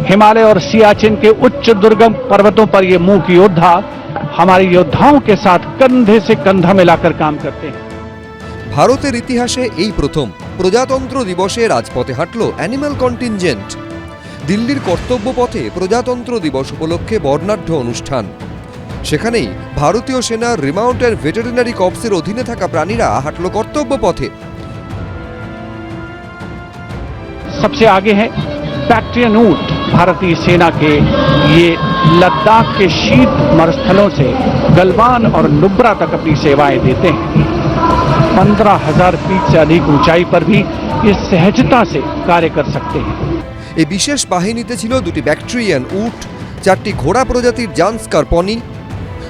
हिमालय और सियाचिन के उच्च दुर्गम पर्वतों पर ये मूक योद्धा हमारे योद्धाओं के साथ कंधे से कंधा मिलाकर काम करते हैं। ভারতের ইতিহাসে এই প্রথম প্রজাতন্ত্র দিবসে রাজপথে হাঁটল অ্যানিম্যাল কন্টিনজেন্ট। দিল্লির কর্তব্য পথে প্রজাতন্ত্র দিবস উপলক্ষে বর্ণাঢ্য অনুষ্ঠান। সেখানেই ভারতীয় সেনার রিমাউন্টেড ভেটেরিনারি কর্পসের অধীনে থাকা প্রাণীরা হাঁটল কর্তব্য পথে। सबसे आगे है बैक्ट्रियन ऊंट। भारतीय सेना के ये लद्दाख के शीत मरुस्थलों से गलवान और नुब्रा तक अपनी सेवाएं देते हैं। 15,000 फीट से अधिक ऊंचाई पर भी ये सहजता से कार्य कर सकते हैं। এই বিশেষ বাহিনীতে ছিল দুটি ব্যাকট্রিয়ান উট, 4টি ঘোড়া প্রজাতির জান্সকার পনি,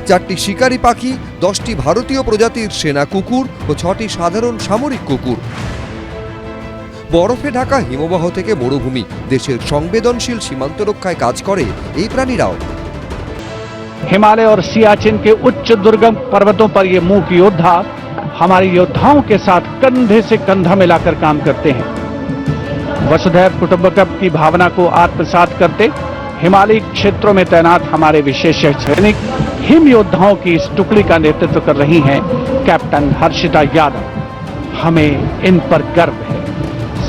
4টি শিকারী পাখি, 10টি ভারতীয় প্রজাতির সেনা কুকুর ও 6টি সাধারণ সামরিক কুকুর। বরফে ঢাকা হিমবাহ থেকে মরুভূমি, দেশের সংবেদনশীল সীমান্ত রক্ষায় কাজ করে এই প্রাণীরাও। हिमालय और सियाचिन के उच्च दुर्गम पर्वतों पर ये मूक योद्धा हमारे योद्धाओं के साथ कंधे से कंधा मिलाकर काम करते हैं। वसुधैव कुटुंबकम की भावना को आत्मसात करते हिमालयी क्षेत्रों में तैनात हमारे विशेष सैनिक हिम योद्धाओं की इस टुकड़ी का नेतृत्व कर रही हैं कैप्टन हर्षिता यादव। हमें इन पर गर्व है।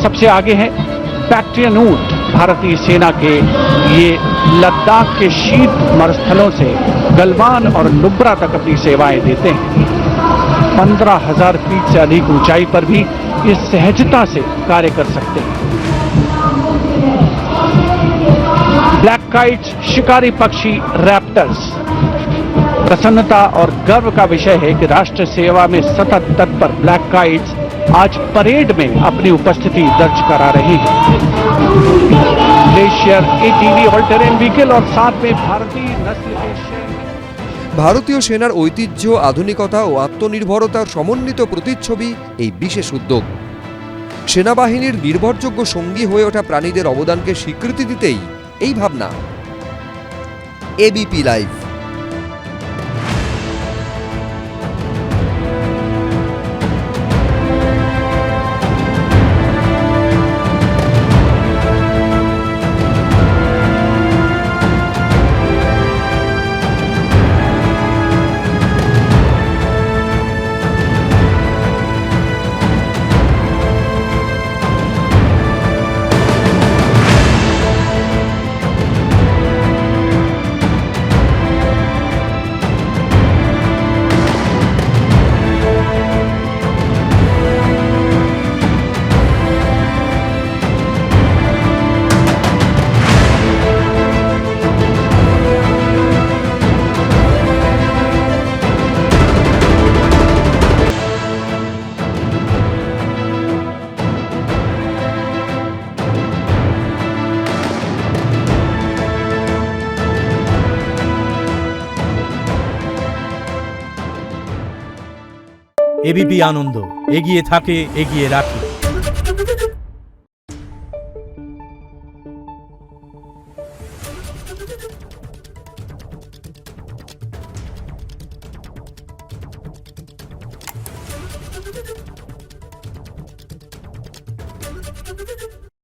सबसे आगे है बैक्ट्रियन ऊंट। भारतीय सेना के ये लद्दाख के शीत मरुस्थलों से गलवान और नुब्रा तक अपनी सेवाएं देते हैं। 15,000 फीट से अधिक ऊंचाई पर भी ये सहजता से कार्य कर सकते हैं। ब्लैक काइट्स शिकारी पक्षी रैप्टर्स। प्रसन्नता और गर्व का विषय है कि राष्ट्र सेवा में सतत तत्पर ब्लैक काइट्स आज परेड में अपनी उपस्थिति दर्ज करा रहे हैं। Glacier, ATV, all terrain vehicle और साथ में भारतीय नस्ल के ভারতীয় সেনার ঐতিহ্য, আধুনিকতা ও আত্মনির্ভরতার সমন্বিত প্রতিচ্ছবি এই বিশেষ উদ্যোগ। সেনাবাহিনীর নির্ভরযোগ্য সঙ্গী হয়ে ওঠা প্রাণীদের অবদানকে স্বীকৃতি দিতেই এই ভাবনা। ABP live. এবিপি আনন্দ, এগিয়ে থাকে, এগিয়ে রাখে।